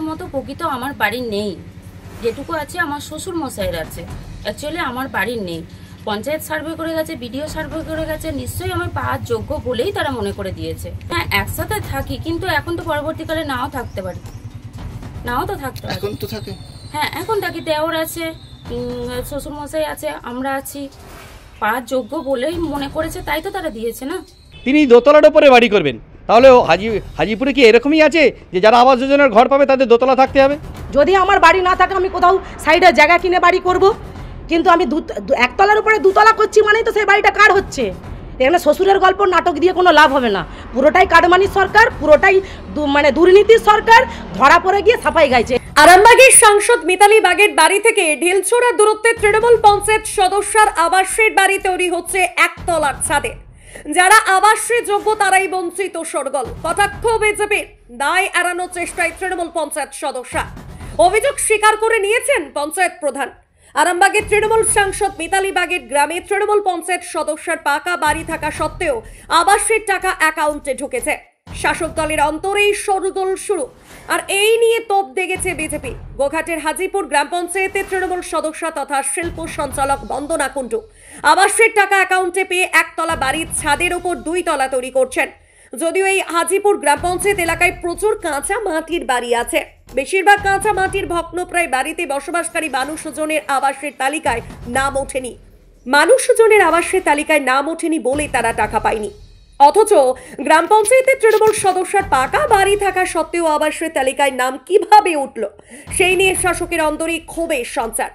মতো প্রকৃত আমার বাড়ির নেই, যেটুকু আছে আমার শ্বশুর মশাইয়ের আছে। অ্যাকচুয়ালি আমার বাড়ির নেই। পঞ্চায়েত সার্ভে করে গেছে, বিডিও সার্ভে করে গেছে, নিশ্চয়ই আমার পাওয়ার যোগ্য বলেই তারা মনে করে দিয়েছে। হ্যাঁ, একসাথে থাকি, কিন্তু এখন তো পরবর্তীকালে নাও থাকতে পারি, নাও তো থাকতে পারি। এখন তো থাকে। হ্যাঁ, এখন থাকি, দেওর আছে, শ্বশুর মশাই আছে, আমরা আছি। পাওয়ার যোগ্য বলেই মনে করেছে, তাই তো তারা দিয়েছে না। তিনি দোতলার উপরে বাড়ি করবেন, তাহলে হাজিপুরে কি এরকমই আছে যে যারা আবাস যোজনার ঘর পাবে তাদের দোতলা থাকতে হবে? যদি আমার বাড়ি না থাকে আমি কোথাও সাইডে জায়গা কিনে বাড়ি করব, কিন্তু আমি একতলার উপরে দুতলা করছি মানেই তো সেই বাড়িটা কার হচ্ছে। এখানে শ্বশুরের গল্প নাটক দিয়ে কোনো লাভ হবে না। পুরোটাই কাটমানির সরকার, পুরোটাই দুর্নীতির সরকার, ধরা পড়ে গিয়ে ছাপাই গাইছে। আরামবাগের সাংসদ মিতালি বাগের বাড়ি থেকে ঢিলছোড়া দূরত্বে তৃণমূল পঞ্চায়েত সদস্যর আবাসের বাড়ি তৈরি হচ্ছে একতলার ছাদে। যারা আবাসের যোগ্য তারাই বঞ্চিত সরগল। কটাক্ষ বিজেপির, দায় এড়ানোর চেষ্টায় তৃণমূল পঞ্চায়েত সদস্য। অভিযোগ স্বীকার করে নিয়েছেন পঞ্চায়েত প্রধান। আরামবাগের তৃণমূল সাংসদ মিতালি বাগের গ্রামে তৃণমূল পঞ্চায়েত সদস্যের পাকা বাড়ি থাকা সত্ত্বেও আবাসের টাকা অ্যাকাউন্টে ঢুকেছে। শাসক দলের অন্তরেই সরগোল শুরু, আর এই নিয়ে তোপ দেখেছে বিজেপি। গোঘাটের হাজিপুর গ্রাম পঞ্চায়েতের তৃণমূল সদস্য তথা শিল্প সঞ্চালক বন্দনা কুণ্ডু আবাসের টাকা অ্যাকাউন্টে পেয়ে একতলা বাড়ির ছাদের ওপর 2 তলা তৈরি করছেন। যদিও এই হাজিপুর গ্রাম পঞ্চায়েত এলাকায় প্রচুর কাঁচা মাটির বাড়ি আছে, বেশিরভাগ কাঁচা মাটির ভগ্নপ্রায় বাড়িতে বসবাসকারী মানুষজনের আবাসের তালিকায় নাম ওঠেনি বলে তারা টাকা পায়নি। অথচ গ্রাম পঞ্চায়েতের তৃণমূল সদস্যর পাকা বাড়ি থাকা সত্ত্বেও আবাসের তালিকায় নাম কিভাবে উঠল, সেই নিয়ে শাসকের অন্তরে ক্ষোভের সঞ্চার।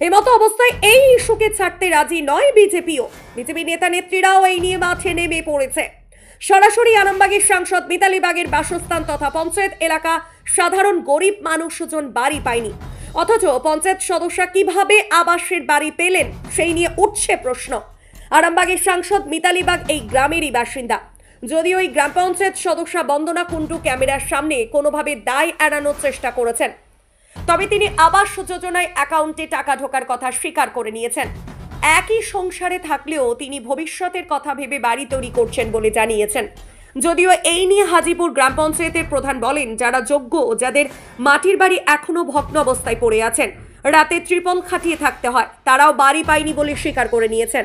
এমতো অবস্থায় এই ইস্যুকে ছাড়তে রাজি নয় বিজেপিও। বিজেপি নেতা নেত্রীরাও এই নিয়ে মাঠে নেমে পড়েছে। সরাসরি আরামবাগের সাংসদ মিতালি বাগের বাসস্থান তথা পঞ্চায়েত এলাকা সাধারণ গরিব মানুষজন বাড়ি পায়নি, অথচ পঞ্চায়েত সদস্য কিভাবে আবাসের বাড়ি পেলেন সেই নিয়ে উঠছে প্রশ্ন। আরামবাগের সাংসদ মিতালি বাগ এই গ্রামেরই বাসিন্দা। যদিও এই গ্রাম পঞ্চায়েত সদস্য বন্দনা কুণ্ডু ক্যামেরার সামনে কোনোভাবে দায় এড়ানোর চেষ্টা করেছেন, তবে তিনি আবাস যোজনায় অ্যাকাউন্টে টাকা ঢোকার কথা স্বীকার করে নিয়েছেন। একই সংসারে থাকলেও তিনি ভবিষ্যতের কথা ভেবে বাড়ি তৈরি করছেন বলে জানিয়েছেন। যদিও এই নিয়ে হাজিপুর গ্রাম পঞ্চায়েতের প্রধান বলেন, যারা যোগ্য, যাদের মাটির বাড়ি এখনো ভগ্ন অবস্থায় পড়ে আছেন, রাতে ত্রিপল খাটিয়ে থাকতে হয়, তারাও বাড়ি পায়নি বলে স্বীকার করে নিয়েছেন।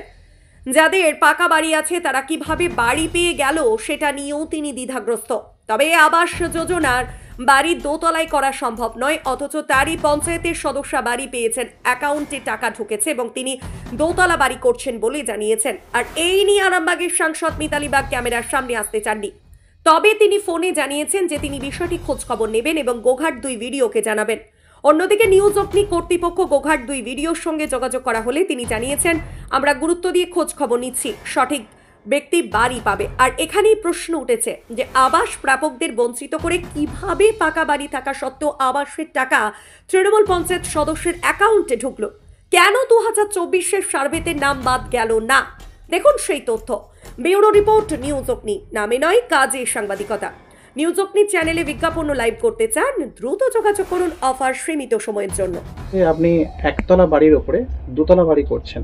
যাদের পাকা বাড়ি আছে তারা কিভাবে বাড়ি পেয়ে গেল সেটা নিয়েও তিনি দ্বিধাগ্রস্ত। তবে আবাস যোজনার বাড়ি দোতলায় করা সম্ভব নয়, অথচ তারই পঞ্চায়েতের সদস্য বাড়ি পেয়েছেন, অ্যাকাউন্টে টাকা ঢুকেছে এবং তিনি দোতলা বাড়ি করছেন বলে জানিয়েছেন। আর এই নিয়ে আরামবাগের সাংসদ মিতালি বাগ ক্যামেরার সামনে আসতে চাননি, তবে তিনি ফোনে জানিয়েছেন যে তিনি বিষয়টি খোঁজ খবর নেবেন এবং গোঘাট 2 ভিডিওকে জানাবেন। অন্যদিকে নিউজ অগ্নি কর্তৃপক্ষ গোঘাট 2 ভিডিওর সঙ্গে যোগাযোগ করা হলে তিনি জানিয়েছেন, আমরা গুরুত্ব দিয়ে খোঁজ খবর নিচ্ছি, সঠিক ব্যক্তি বাড়ি পাবে। আর এখানেই প্রশ্ন উঠেছে যে আবাস প্রাপকদের বঞ্চিত করে কিভাবে পাকা বাড়ি থাকা সত্ত্বেও আবাসের টাকা তৃণমূল পঞ্চায়েত সদস্যের অ্যাকাউন্টে ঢুকলো? কেন 2024-এর সার্ভেতে নাম বাদ গেল না? দেখুন সেই তথ্য। ব্যুরো রিপোর্ট, নিউজ অগ্নি। নামে নয়, কাজে সাংবাদিকতা। নিউজ অগ্নি চ্যানেলে বিজ্ঞাপন লাইভ করতে চান? দ্রুত যোগাযোগ করুন, অফার সীমিত সময়ের জন্য। আপনি একতলা বাড়ির উপরে দুতলা বাড়ি করছেন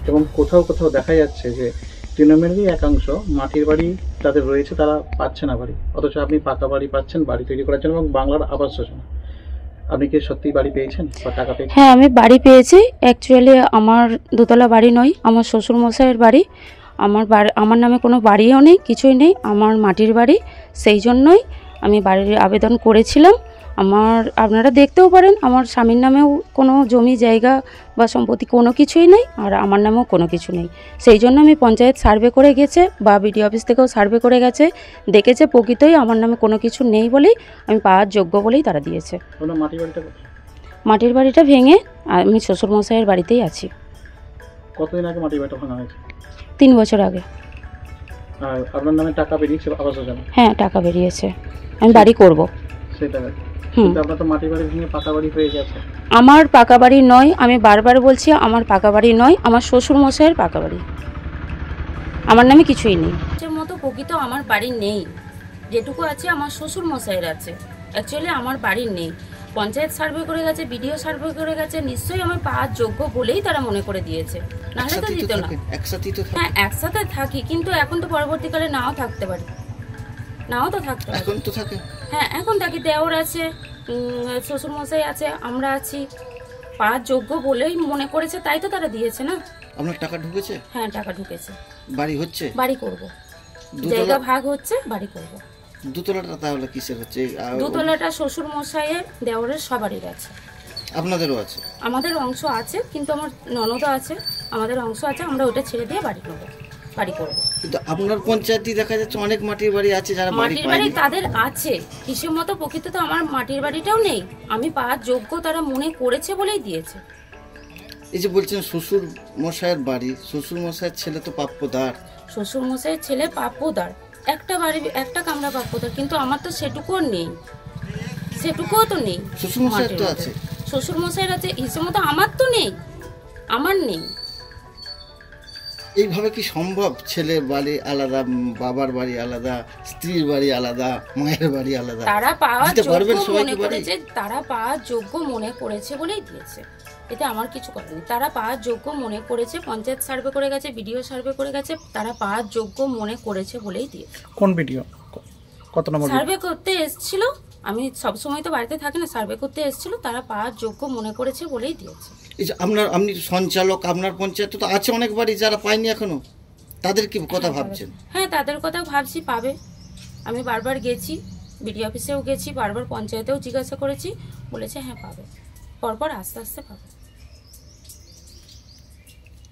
এবং কোথাও কোথাও দেখা যাচ্ছে যে তৃণমূলেরই একাংশ মাটির বাড়ি যাদের রয়েছে তারা পাচ্ছে না বাড়ি, অথচ আপনি পাকা বাড়ি পাচ্ছেন, বাড়ি তৈরি করার জন্য, এবং বাংলার আবাস যোজনা। আপনি কি সত্যি বাড়ি পেয়েছেন বা টাকা পেয়েছেন? হ্যাঁ, আমি বাড়ি পেয়েছি। অ্যাকচুয়ালি আমার দোতলা বাড়ি নয়, আমার শ্বশুর মশাইয়ের বাড়ি। আমার নামে কোনো বাড়িও নেই, কিছুই নেই, আমার মাটির বাড়ি। সেই জন্যই আমি বাড়ির আবেদন করেছিলাম। আপনারা দেখতেও পারেন, আমার স্বামীর নামেও কোনো জমি জায়গা বা সম্পত্তি কোনো কিছুই নেই, আর আমার নামেও কোনো কিছু নেই। সেই জন্য আমি পঞ্চায়েত সার্ভে করে গেছে বা বিডিও অফিস থেকেও সার্ভে করে গেছে, দেখেছে প্রকৃতই আমার নামে কোনো কিছু নেই বলেই আমি পাওয়ার যোগ্য বলেই তারা দিয়েছে। মাটির বাড়িটা ভেঙে আমি শ্বশুরমশাইয়ের বাড়িতেই আছি। কতদিন আগে মাটির বাড়িটা ভাঙা হয়েছে? 3 বছর আগে। আর আপনার নামে টাকা বেরিয়েছে আবাস যোজনা? হ্যাঁ, টাকা বেরিয়েছে, আমি বাড়ি করব। সেটা আপনার তো মাটির বাড়ি ভেঙে পাকা বাড়ি হয়ে গেছে। আমার পাকা বাড়ি নয়, আমি বারবার বলছি আমার পাকা বাড়ি নয়, আমার শ্বশুর মশাইয়ের পাকা বাড়ি। আমার নামে কিছুই নেই। মতো প্রকৃত আমার বাড়ি নেই, যেটুকু আছে আমার শ্বশুর মশাইয়ের আছে। অ্যাকচুয়ালি আমার বাড়ির নেই। পঞ্চায়েত সার্ভে করে গেছে, বিডিও সার্ভে করে গেছে, নিশ্চয়ই আমার পাওয়ার যোগ্য বলেই তারা মনে করে দিয়েছে, নাহলে তো দিত না। হ্যাঁ, একসাথে থাকি, কিন্তু এখন তো পরবর্তীকালে নাও থাকতে পারি, নাও তো থাকতে পারি। এখন তো থাকে। হ্যাঁ, এখন থাকি, দেওর আছে, শ্বশুরমশাই আছে, আমরা আছি, পাওয়ার যোগ্য বলেই মনে করেছে, তাই তো তারা দিয়েছে না। আপনার টাকা ঢুকেছে? হ্যাঁ, টাকা ঢুকেছে। বাড়ি হচ্ছে? বাড়ি করব, দুতলা? জায়গা ভাগ হচ্ছে, বাড়ি করব। দোতলাটা তাহলে কিসের হচ্ছে? দোতলাটা শ্বশুর মশাইয়ের, দেওরের, সবারই আছে। আপনাদেরও আছে? আমাদের অংশ আছে, কিন্তু আমার ননদও আছে, আমাদের অংশ আছে, আমরা ওটা ছেড়ে দিয়ে বাড়ি করব, বাড়ি করব। কিন্তু আপনার পঞ্চায়েতই দেখা যাচ্ছে অনেক মাটির বাড়ি আছে যারা বাড়ি মাটির বাড়ি পায়নি। তাদের আছে, হিসেব মতো প্রকৃত তো আমার মাটির বাড়িটাও নেই, আমি পাওয়ার যোগ্য তারা মনে করেছে বলেই দিয়েছে। এই যে বলছেন শ্বশুর মশাইয়ের বাড়ি, শ্বশুর মশাইয়ের ছেলে তো প্রাপ্যদার। শ্বশুর মশাইয়ের ছেলে প্রাপ্যদার, একটা বাড়ি একটা কামরা প্রাপ্যদার, কিন্তু আমার তো সেটুকুও নেই, সেটুকুও তো নেই। শ্বশুর মশাইয়ের তো আছে? শ্বশুর মশাইয়ের আছে, হিসেব মতো আমার তো নেই, আমার নেই। এইভাবে কি সম্ভব? ছেলের বাড়ি আলাদা, বাবার বাড়ি আলাদা, স্ত্রীর বাড়ি আলাদা, মায়ের বাড়ি আলাদা। তারা পাওয়ার দিতে পারবেন যোগ্য সবাইকে মনে বাড়ি? করেছে, তারা পাওয়ার যোগ্য মনে করেছে বলেই দিয়েছে, এতে আমার কিছু করার নেই। তারা পাওয়ার যোগ্য মনে করেছে, পঞ্চায়েত সার্ভে করে গেছে, বিডিও সার্ভে করে গেছে, তারা পাওয়ার যোগ্য মনে করেছে বলেই দিয়েছে। কোন ভিডিও, কত নম্বর? সার্ভে করতে এসেছিল, আমি সব সময় তো বাড়িতে থাকি না, সার্ভে করতে এসেছিল, তারা পাওয়ার যোগ্য মনে করেছে বলেই দিয়েছে। এই যে আপনি সঞ্চালক, আপনার পঞ্চায়েত তো আছে অনেক বাড়ি যারা পায়নি এখনো, তাদের কি কথা ভাবছেন? হ্যাঁ, তাদের কথা ভাবছি, পাবে। আমি বারবার গেছি, বিডিও অফিসেও গেছি, বারবার পঞ্চায়েতেও জিজ্ঞাসা করেছি, বলেছে হ্যাঁ পাবে, পরপর আস্তে আস্তে পাবে।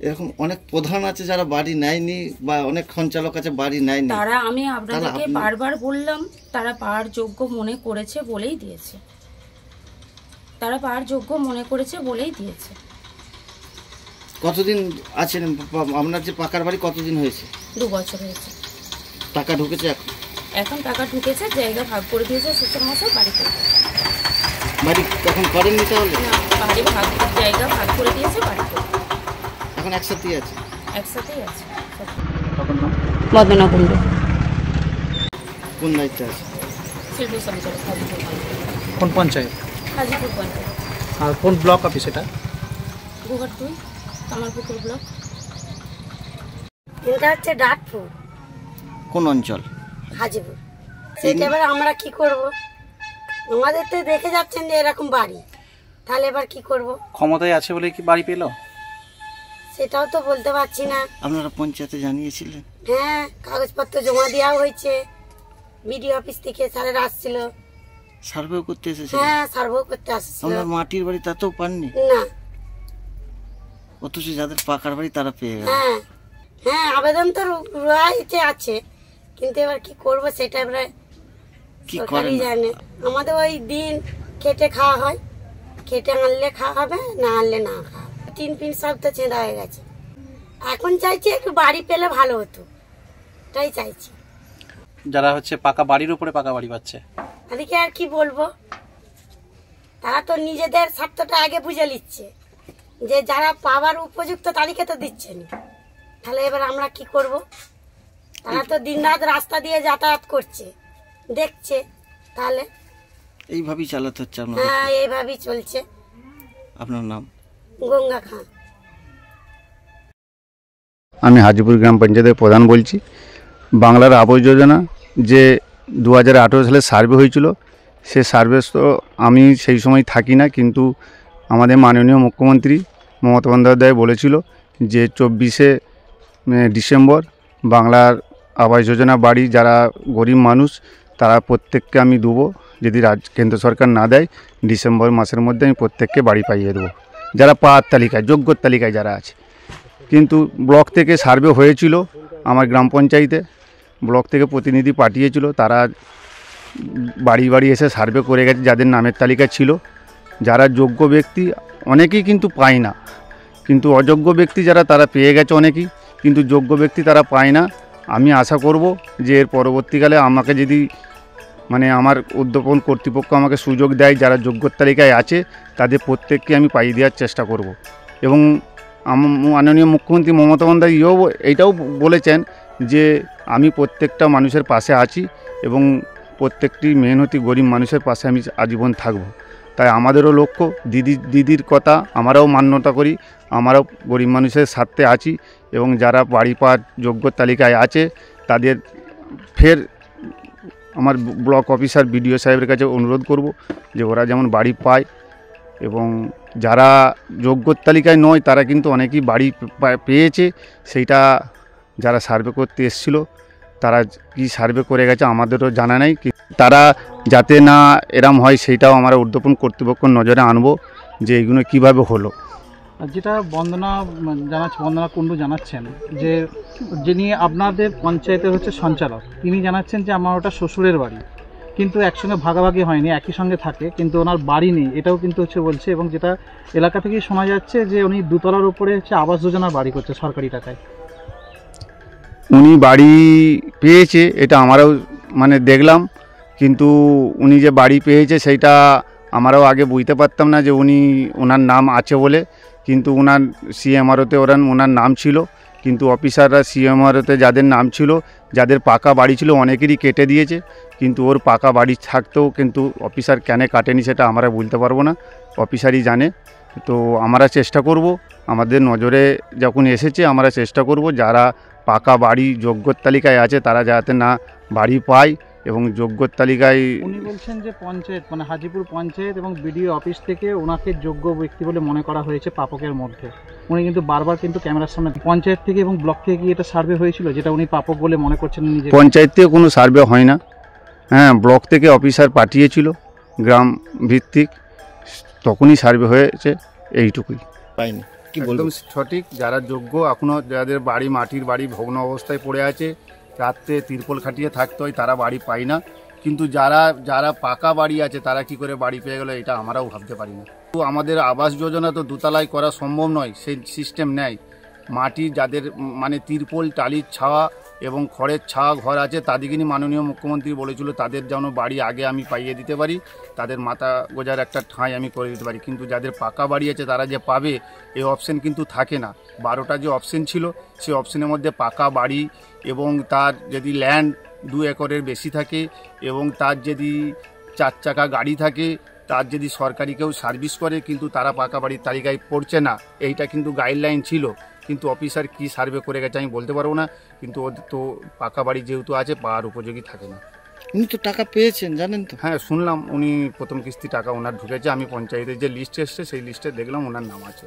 এরকম অনেক প্রধান আছে যারা বাড়ি নেয়নি, বা অনেক সঞ্চালক আছে বাড়ি নেয়নি। তারা, আমি আপনাদেরকে বারবার বললাম, তারা পাওয়ার যোগ্য মনে করেছে বলেই দিয়েছে, তারা পাওয়ার যোগ্য মনে করেছে বলেই দিয়েছে। কতদিন আছেন আপনার যে পাকার বাড়ি? কতদিন হয়েছে? 2 বছর হয়েছে। টাকা ঢুকেছে এখন? এখন টাকা ঢুকেছে, জায়গা ভাগ করে দিয়েছে শ্বশুর মশাই, বাড়ি করবে। বাড়ি এখন করেননি তাহলে? না, বাড়ি ভাগ, জায়গা ভাগ করে দিয়েছে, বাড়ি করবে। এখন একসাথেই আছে? একসাথেই আছে। বদনা কুণ্ড, কোন দায়িত্বে আছে? শিল্প সঞ্চালক, হাজিপুর পঞ্চায়েত। কোন পঞ্চায়েত? হাজিপুর পঞ্চায়েত, আর কোন ব্লক অফিস এটা? গোঘাট 2, কামারপুকুর ব্লক। এটা হচ্ছে ডাটপুর, কোন অঞ্চল? হাজিপুর। সেটা এবার আমরা কি করব? আমাদের তো দেখে যাচ্ছেন যে এরকম বাড়ি, তাহলে এবার কি করব? ক্ষমতায় আছে বলে কি বাড়ি পেলো? সেটাও তো বলতে পারছি না। আপনারা পঞ্চায়েতে জানিয়েছিলেন? হ্যাঁ, কাগজপত্র জমা দেওয়া হয়েছে, বিডিও অফিস থেকে স্যারেরা আসছিল। সার্ভেও করতে এসেছে? হ্যাঁ, সার্ভেও করতে আসছিল। আপনার মাটির বাড়ি তাতেও পাননি? না। অথচ যাদের পাকার বাড়ি তারা পেয়ে গেল। হ্যাঁ হ্যাঁ, আবেদন তো রয়েছে আছে, কিন্তু এবার কি করব সেটা এবারে কি সরকারই করেন? জানে। আমাদের ওই দিন খেটে খাওয়া হয়, খেটে আনলে খাওয়া হবে, না আনলে না খাওয়া হবে। 3 পিন সব তো ছেঁদা হয়ে গেছে। এখন চাইছি একটু বাড়ি পেলে ভালো হতো, তাই চাইছি। যারা হচ্ছে পাকা বাড়ির উপরে পাকা বাড়ি পাচ্ছে, তাদেরকে আর কি বলবো, তারা তো নিজেদের স্বার্থটা আগে বুঝে নিচ্ছে, যে যারা পাওয়ার উপযুক্ত তাদেরকে তো দিচ্ছে না। তাহলে এবার আমরা কি করব? তারা তো দিনরাত রাস্তা দিয়ে যাতায়াত করছে, দেখছে, তাহলে এইভাবেই চালাতে হচ্ছে আপনাদের? হ্যাঁ, এইভাবেই চলছে। আপনার নাম? গঙ্গা খান। আমি হাজিপুর গ্রাম পঞ্চায়েতের প্রধান বলছি। বাংলার আবাস যোজনা যে 2018 সালে সার্ভে হয়েছিল, সে সার্ভে তো আমি সেই সময় থাকি না, কিন্তু আমাদের মাননীয় মুখ্যমন্ত্রী মমতা বন্দ্যোপাধ্যায় বলেছিল যে 24শে ডিসেম্বর বাংলার আবাস যোজনা বাড়ি যারা গরিব মানুষ তারা প্রত্যেককে আমি দেবো, যদি কেন্দ্র সরকার না দেয় ডিসেম্বর মাসের মধ্যে আমি প্রত্যেককে বাড়ি পাইয়ে দেবো, যারা পাওয়ার তালিকায়, যোগ্যর তালিকায় যারা আছে। কিন্তু ব্লক থেকে সার্ভে হয়েছিল আমার গ্রাম পঞ্চায়েতে, ব্লক থেকে প্রতিনিধি পাঠিয়েছিল, তারা বাড়ি বাড়ি এসে সার্ভে করে গেছে যাদের নামের তালিকা ছিল। যারা যোগ্য ব্যক্তি অনেকেই কিন্তু পায় না, কিন্তু অযোগ্য ব্যক্তি যারা তারা পেয়ে গেছে অনেকেই, কিন্তু যোগ্য ব্যক্তি তারা পায় না। আমি আশা করব যে এর পরবর্তীকালে আমাকে যদি আমার উদ্যাপন কর্তৃপক্ষ আমাকে সুযোগ দেয়, যারা যোগ্যর তালিকায় আছে তাদের প্রত্যেককে আমি পাইয়ে দেওয়ার চেষ্টা করব। এবং মাননীয় মুখ্যমন্ত্রী মমতা বন্দ্যোপাধ্যায় এইটাও বলেছেন যে আমি প্রত্যেকটা মানুষের পাশে আছি এবং প্রত্যেকটি মেহনতি গরিব মানুষের পাশে আমি আজীবন থাকব। তাই আমাদেরও লক্ষ্য, দিদির কথা আমরাও মান্যতা করি, আমরাও গরিব মানুষের স্বার্থে আছি এবং যারা বাড়ি পাওয়ার যোগ্য তালিকায় আছে তাদের ফের আমার ব্লক অফিসার বিডিও সাহেবের কাছে অনুরোধ করব যে ওরা যেমন বাড়ি পায়, এবং যারা যোগ্য তালিকায় নয় তারা কিন্তু অনেকেই বাড়ি পেয়েছে। সেইটা যারা সার্ভে করতে এসেছিল তারা কি সার্ভে করে গেছে আমাদেরও জানা নেই, তারা যাতে না এরম হয় সেইটাও আমরা ঊর্ধ্বতন কর্তৃপক্ষের নজরে আনবো যে এইগুলো কীভাবে হলো। আর যেটা বন্দনা কুণ্ডু জানাচ্ছেন যে যিনি আপনাদের পঞ্চায়েতের হচ্ছে সঞ্চালক, তিনি জানাচ্ছেন যে আমার ওটা শ্বশুরের বাড়ি, কিন্তু একসঙ্গে ভাগাভাগি হয়নি, একই সঙ্গে থাকে, কিন্তু ওনার বাড়ি নেই, এটাও কিন্তু হচ্ছে বলছে। এবং যেটা এলাকা থেকেই শোনা যাচ্ছে যে উনি দুতলার উপরে হচ্ছে আবাস যোজনা বাড়ি করছে সরকারি টাকায়। উনি বাড়ি পেয়েছে এটা আমরাও মানে দেখলাম, কিন্তু উনি যে বাড়ি পেয়েছে সেইটা আমরাও আগে বুঝতে পারতাম না যে ওনার নাম আছে বলে, কিন্তু ওনার সিএমআরওতে ওনার নাম ছিল, কিন্তু অফিসাররা সিএমআরওতে যাদের নাম ছিল, যাদের পাকা বাড়ি ছিল অনেকেরই কেটে দিয়েছে, কিন্তু ওর পাকা বাড়ি থাকতেও কিন্তু অফিসার কেন কাটেনি সেটা আমরা বলতে পারবো না, অফিসারই জানে। তো আমরা চেষ্টা করব, আমাদের নজরে যখন এসেছে আমরা চেষ্টা করব যারা পাকা বাড়ি যোগ্য তালিকায় আছে তারা যাতে না বাড়ি পায়, এবং যোগ্য তালিকায় উনি বলছেন যে পঞ্চায়েত মানে হাজিপুর পঞ্চায়েত এবং বিডিও অফিস থেকে ওনাকে যোগ্য ব্যক্তি বলে মনে করা হয়েছে পাপকের মধ্যে। উনি কিন্তু বারবার কিন্তু ক্যামেরার সামনে পঞ্চায়েত থেকে এবং ব্লক থেকে কি এটা সার্ভে হয়েছিল যেটা উনি পাপক বলে মনে করছেন নিজে? পঞ্চায়েত থেকে কোনো সার্ভে হয় না, হ্যাঁ ব্লক থেকে অফিসার পাঠিয়েছিল গ্রাম ভিত্তিক, তখনই সার্ভে হয়েছে, এইটুকুই। পাইনি কি একদম বলবো? সঠিক, যারা যোগ্য এখনও যাদের বাড়ি মাটির বাড়ি ভগ্ন অবস্থায় পড়ে আছে, রাত্রে তিরপল খাটিয়ে থাকতে হয়, তারা বাড়ি পায় না। কিন্তু যারা পাকা বাড়ি আছে তারা কি করে বাড়ি পেয়ে গেল এটা আমরাও ভাবতে পারি না। তো আমাদের আবাস যোজনা তো দোতলায় করা সম্ভব নয়, সেই সিস্টেম নেই। মাটি যাদের মানে তিরপল টালির ছাওয়া এবং খড়ের ছাওয়া ঘর আছে তাদেরকে মাননীয় মুখ্যমন্ত্রী বলেছিল তাদের যেন বাড়ি আগে আমি পাইয়ে দিতে পারি, তাদের মাথা গোজার একটা ঠাঁই আমি করে দিতে পারি। কিন্তু যাদের পাকা বাড়ি আছে তারা যে পাবে এই অপশন কিন্তু থাকে না। 12টা যে অপশন ছিল সেই অপশনের মধ্যে পাকা বাড়ি এবং তার যদি ল্যান্ড 2 একরের বেশি থাকে এবং তার যদি 4 চাকা গাড়ি থাকে, তার যদি সরকারি কেউ সার্ভিস করে, কিন্তু তারা পাকা বাড়ির তালিকায় পড়ছে না। এইটা কিন্তু গাইডলাইন ছিল, কিন্তু অফিসার কি সার্ভে করে গেছে আমি বলতে পারবো না। কিন্তু ওদের তো পাকা বাড়ি যেহেতু আছে পাওয়ার উপযোগী থাকে না। উনি তো টাকা পেয়েছেন জানেন তো? হ্যাঁ শুনলাম উনি প্রথম কিস্তি টাকা ওনার ঢুকেছে, আমি পঞ্চায়েতের যে লিস্ট এসছে সেই লিস্টে দেখলাম ওনার নাম আছে।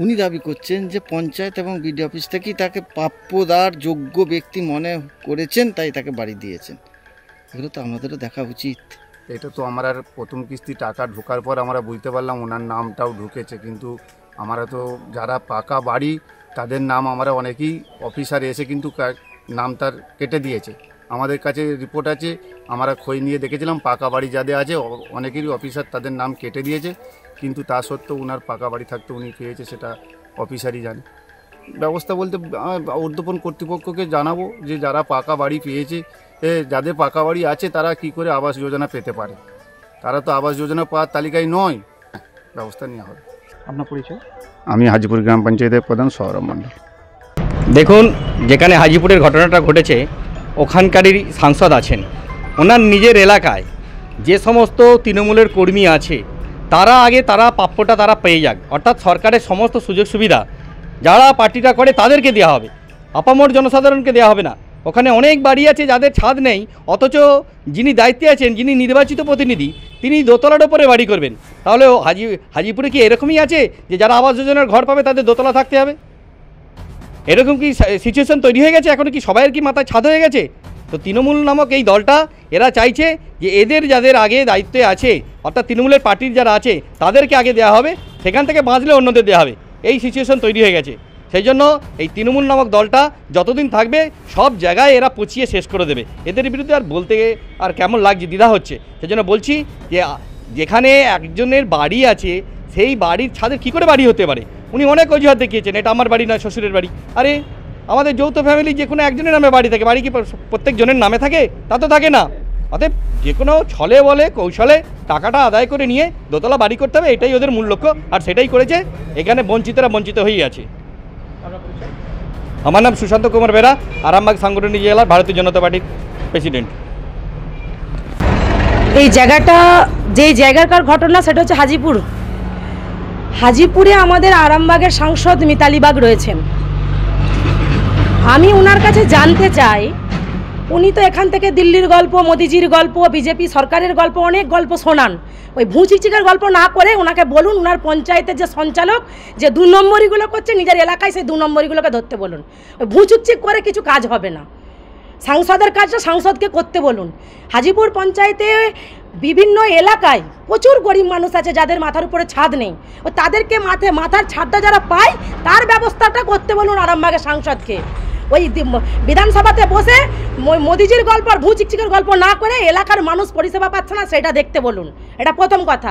উনি দাবি করছেন যে পঞ্চায়েত এবং বিডিও অফিস থেকেই তাকে প্রাপ্যদার যোগ্য ব্যক্তি মনে করেছেন, তাই তাকে বাড়ি দিয়েছেন। এগুলো তো আমাদেরও দেখা উচিত। এটা তো আমরা প্রথম কিস্তি টাকা ঢোকার পর আমরা বুঝতে পারলাম ওনার নামটাও ঢুকেছে, কিন্তু আমরা তো যারা পাকা বাড়ি তাদের নাম আমরা অনেকেই অফিসার এসে কিন্তু নাম তার কেটে দিয়েছে। আমাদের কাছে রিপোর্ট আছে, আমরা খোঁজ নিয়ে দেখেছিলাম পাকা বাড়ি যাদের আছে অনেকেরই অফিসার তাদের নাম কেটে দিয়েছে, কিন্তু তা সত্ত্বেও ওনার পাকা বাড়ি থাকতে উনি পেয়েছে সেটা অফিসারই জানে। ব্যবস্থা বলতে ঊর্ধ্বতন কর্তৃপক্ষকে জানাবো যে যারা পাকা বাড়ি পেয়েছে, যাদের পাকা বাড়ি আছে তারা কি করে আবাস যোজনা পেতে পারে, তারা তো আবাস যোজনা পাওয়ার তালিকায় নয়, ব্যবস্থা নেওয়া হবে। আপনার পরিচয়? আমি হাজিপুর গ্রাম পঞ্চায়েতের প্রধান সৌরভ মণ্ডল। দেখুন, যেখানে হাজিপুরের ঘটনাটা ঘটেছে ওখানকারই সাংসদ আছেন, ওনার নিজের এলাকায় যে সমস্ত তৃণমূলের কর্মী আছে তারা প্রাপ্যটা তারা পেয়ে যাক, অর্থাৎ সরকারের সমস্ত সুযোগ সুবিধা যারা পার্টিটা করে তাদেরকে দেওয়া হবে, আপামর জনসাধারণকে দেওয়া হবে না। ওখানে অনেক বাড়ি আছে যাদের ছাদ নেই, অথচ যিনি দায়িত্বে আছেন, যিনি নির্বাচিত প্রতিনিধি, তিনি দোতলার ওপরে বাড়ি করবেন। তাহলে হাজিপুরে কি এরকমই আছে যে যারা আবাস যোজনার ঘর পাবে তাদের দোতলা থাকতে হবে? এরকম কি সিচুয়েশন তৈরি হয়ে গেছে? এখন কি সবাইয়ের কি মাথায় ছাদ হয়ে গেছে? তো তৃণমূল নামক এই দলটা এরা চাইছে যে এদের যাদের আগে দায়িত্বে আছে, অর্থাৎ তৃণমূলের পার্টির যারা আছে তাদেরকে আগে দেওয়া হবে, সেখান থেকে বাঁচলে অন্যদের দেওয়া হবে। এই সিচুয়েশন তৈরি হয়ে গেছে। সেই জন্য এই তৃণমূল নামক দলটা যতদিন থাকবে সব জায়গায় এরা পচিয়ে শেষ করে দেবে। এদের বিরুদ্ধে আর বলতে আর কেমন লাগছে, দ্বিধা হচ্ছে। সেই জন্য বলছি যে যেখানে একজনের বাড়ি আছে সেই বাড়ির ছাদের কী করে বাড়ি হতে পারে? উনি অনেক অজুহাত দেখিয়েছেন, এটা আমার বাড়ি নয়, শ্বশুরের বাড়ি। আরে আমাদের যৌথ ফ্যামিলি যে কোনো একজনের নামে বাড়ি থাকে, বাড়ি কি প্রত্যেকজনের নামে থাকে? তা তো থাকে না। অতএব যে কোনো ছলে বলে কৌশলে টাকাটা আদায় করে নিয়ে দোতলা বাড়ি করতে হবে, এটাই ওদের মূল লক্ষ্য, আর সেটাই করেছে। এখানে বঞ্চিতরা বঞ্চিত হয়েই আছে। আমার নাম সুশান্ত কুমার বেরা, আরামবাগ সাংগঠনিক জেলার ভারতীয় জনতা পার্টির প্রেসিডেন্ট। এই জায়গাটা যেই জায়গাকার ঘটনা সেটা হচ্ছে হাজিপুর। হাজিপুরে আমাদের আরামবাগের সাংসদ মিতালি বাগ রয়েছেন। আমি ওনার কাছে জানতে চাই উনি তো এখান থেকে দিল্লির গল্প, মোদিজির গল্প, বিজেপি সরকারের গল্প, অনেক গল্প শোনান। ওই ভুঁচিচিকার গল্প না করে ওনাকে বলুন ওনার পঞ্চায়েতের যে সঞ্চালক যে 2 নম্বরিগুলো করছে নিজের এলাকায় সেই 2 নম্বরিগুলোকে ধরতে বলুন। ওই ভুঁচুকচিক করে কিছু কাজ হবে না। সাংসদের কাজটা সাংসদকে করতে বলুন। হাজিপুর পঞ্চায়েতে বিভিন্ন এলাকায় প্রচুর গরিব মানুষ আছে যাদের মাথার উপরে ছাদ নেই, ও তাদেরকে মাথার ছাদটা যারা পায় তার ব্যবস্থাটা করতে বলুন আরামবাগের সাংসদকে। ওই বিধানসভাতে বসে মোদিজির গল্প আর ভুঁচিকচিকের গল্প না করে এলাকার মানুষ পরিষেবা পাচ্ছে না সেটা দেখতে বলুন। এটা প্রথম কথা।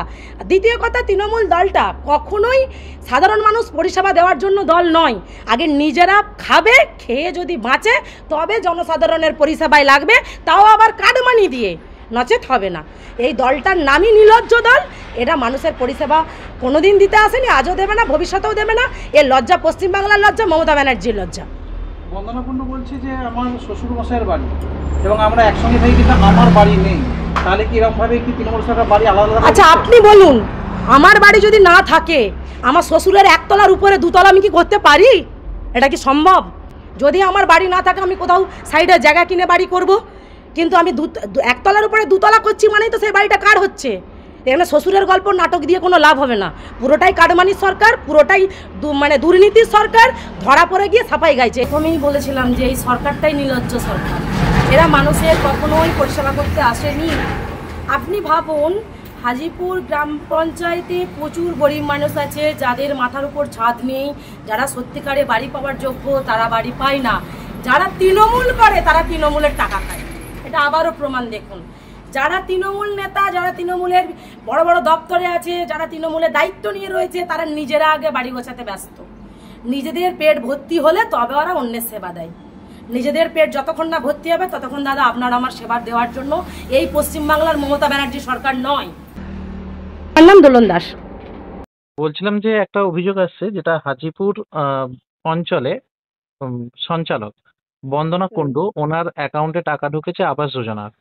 দ্বিতীয় কথা, তৃণমূল দলটা কখনোই সাধারণ মানুষ পরিষেবা দেওয়ার জন্য দল নয়। আগে নিজেরা খাবে, খেয়ে যদি বাঁচে তবে জনসাধারণের পরিষেবায় লাগবে, তাও আবার কাটমানি দিয়ে, নচেত হবে না। এই দলটার নামই নির্লজ্জ দল। এটা মানুষের পরিষেবা কোনোদিন দিতে আসেনি, আজও দেবে না, ভবিষ্যতেও দেবে না। এর লজ্জা পশ্চিমবাংলার লজ্জা, মমতা ব্যানার্জির লজ্জা। বন্দনা কুণ্ডু বলছে যে আমার শ্বশুর মশাইয়ের বাড়ি এবং আমরা একসঙ্গে থাকি, কিন্তু আমার বাড়ি নেই। তাহলে কি এরকমভাবে কি তৃণমূল সরকার বাড়ি আলাদা আলাদা? আচ্ছা আপনি বলুন, আমার বাড়ি যদি না থাকে, আমার শ্বশুরের 1 তলার উপরে 2 তলা আমি কি করতে পারি? এটা কি সম্ভব? যদি আমার বাড়ি না থাকে আমি কোথাও সাইডে জায়গা কিনে বাড়ি করব, কিন্তু আমি 1 তলার উপরে 2 তলা করছি মানেই তো সেই বাড়িটা কার হচ্ছে। এখানে শ্বশুরের গল্প নাটক দিয়ে কোনো লাভ হবে না। পুরোটাই কাটমানির সরকার, পুরোটাই মানে দুর্নীতির সরকার। ধরা পড়ে গিয়ে সাফাই গাইছে। প্রথমেই বলেছিলাম যে এই সরকারটাই নির্লজ্জ সরকার। এরা মানুষের কখনোই পরিষেবা করতে আসেনি। আপনি ভাবুন, হাজিপুর গ্রাম পঞ্চায়েতে প্রচুর গরিব মানুষ আছে যাদের মাথার উপর ছাদ নেই, যারা সত্যিকারে বাড়ি পাওয়ার যোগ্য তারা বাড়ি পায় না। যারা তৃণমূল করে তারা তৃণমূলের টাকা খায়। এটা আবারও প্রমাণ দেখুন। যারা তৃণমূল নেতা, যারা তৃণমূলের বড় বড় দপ্তরে আছে, যারা তৃণমূলের দায়িত্ব নিয়ে রয়েছে, তারা নিজেরা আগে বাড়ি গোছাতে ব্যস্ত। নিজেদের পেট ভর্তি হলে তবে ওরা অন্যের সেবা দেয়। নিজেদের পেট যতক্ষণ না ভর্তি হবে ততক্ষণ দাদা আপনার আমার সেবা দেওয়ার জন্য এই পশ্চিমবাংলার মমতা ব্যানার্জি সরকার নয়। আমার নাম দোলন দাস। বলছিলাম যে একটা অভিযোগ আসছে, যেটা হাজিপুর অঞ্চলে সঞ্চালক বন্দনা কুণ্ডু, ওনার অ্যাকাউন্টে টাকা ঢুকেছে আবাস যোজনার,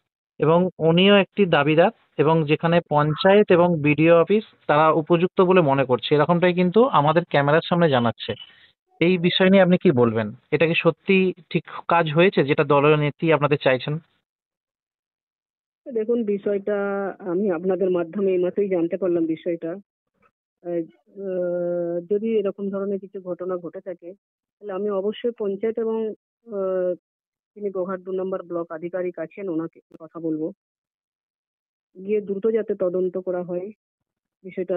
এবং উনিও একটি দাবিদার, এবং যেখানে পঞ্চায়েত এবং বিডিও অফিস তারা উপযুক্ত বলে মনে করছে, এরকমটাই কিন্তু আমাদের ক্যামেরার সামনে জানাচ্ছে। এই বিষয় নিয়ে আপনি কি বলবেন? এটা কি সত্যি ঠিক কাজ হয়েছে যেটা দলীয় নেত্রী আপনাদের চাইছেন? দেখুন, বিষয়টা আমি আপনাদের মাধ্যমে এই মাত্রই জানতে পারলাম। বিষয়টা যদি এরকম ধরনের কিছু ঘটনা ঘটে থাকে তাহলে আমি অবশ্যই পঞ্চায়েত এবং তিনি গোঘাট 2 নম্বর ব্লক আধিকারিক আছেন, ওনাকে কথা বলবো, গিয়ে দ্রুত যাতে তদন্ত করা হয় বিষয়টা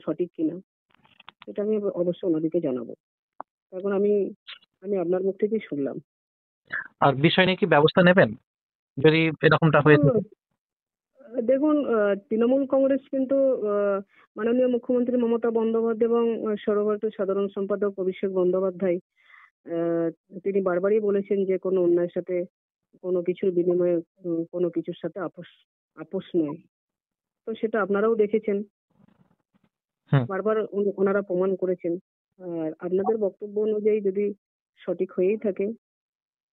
সঠিক কিনা, এটা আমি অবশ্যই ওনাদেরকে জানাবো। এখন আমি আপনার মুখ থেকেই শুনলাম। আর বিষয় নিয়ে কি ব্যবস্থা নেবেন যদি এরকমটা হয়ে থাকে? দেখুন, তৃণমূল কংগ্রেস কিন্তু মাননীয় মুখ্যমন্ত্রী মমতা বন্দ্যোপাধ্যায় এবং সর্বভারতীয় সাধারণ সম্পাদক অভিষেক বন্দ্যোপাধ্যায় তিনি বারবারই বলেছেন যে কোনো অন্যায়ের সাথে, কোনো কিছুর বিনিময়ে, কোনো কিছুর সাথে আপোষ নয়। তো সেটা আপনারাও দেখেছেন, বারবার ওনারা প্রমাণ করেছেন। আর আপনাদের বক্তব্য অনুযায়ী যদি সঠিক হয়েই থাকে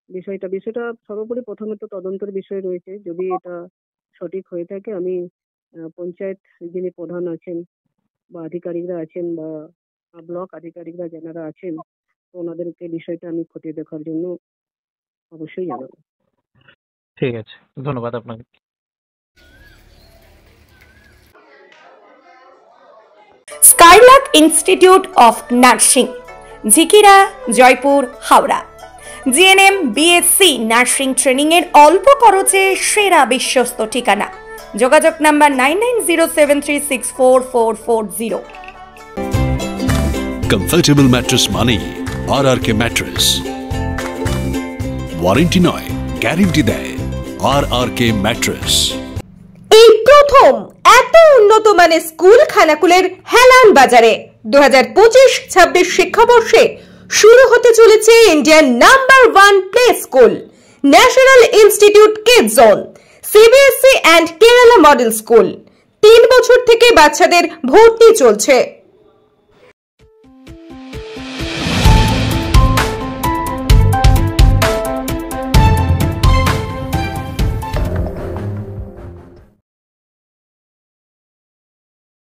বিষয়টা সর্বোপরি প্রথমে তো তদন্তের বিষয় রয়েছে। যদি এটা সঠিক হয়ে থাকে, আমি পঞ্চায়েত যিনি প্রধান আছেন বা আধিকারিকরা আছেন বা ব্লক আধিকারিকরা যারা আছেন, ওনাদেরকে বিষয়টা আমি খতিয়ে দেখার জন্য অবশ্যই জানাবো। ঠিক আছে, ধন্যবাদ আপনাকে। Skylark institute of nursing, Jhikira, Jaipur, Howrah. GNM, BSc nursing training এর অল্প খরচে সেরা বিশ্বস্ত ঠিকানা। যোগাযোগ নাম্বার 9907364440। কমফর্টেবল ম্যাট্রেস মানেই RRK ম্যাট্রেস। ওয়ারেন্টি নয়, গ্যারান্টি দেয় RRK ম্যাট্রেস। এই প্রথম এত উন্নত মানের স্কুল খানাকুলের হেলান বাজারে 2025-26 শিক্ষাবর্ষে শুরু হতে চলেছে Indian number 1 play school, national institute kids zone, CBSE and Kerala model school. 3 বছর থেকে বাচ্চাদের ভর্তি চলছে।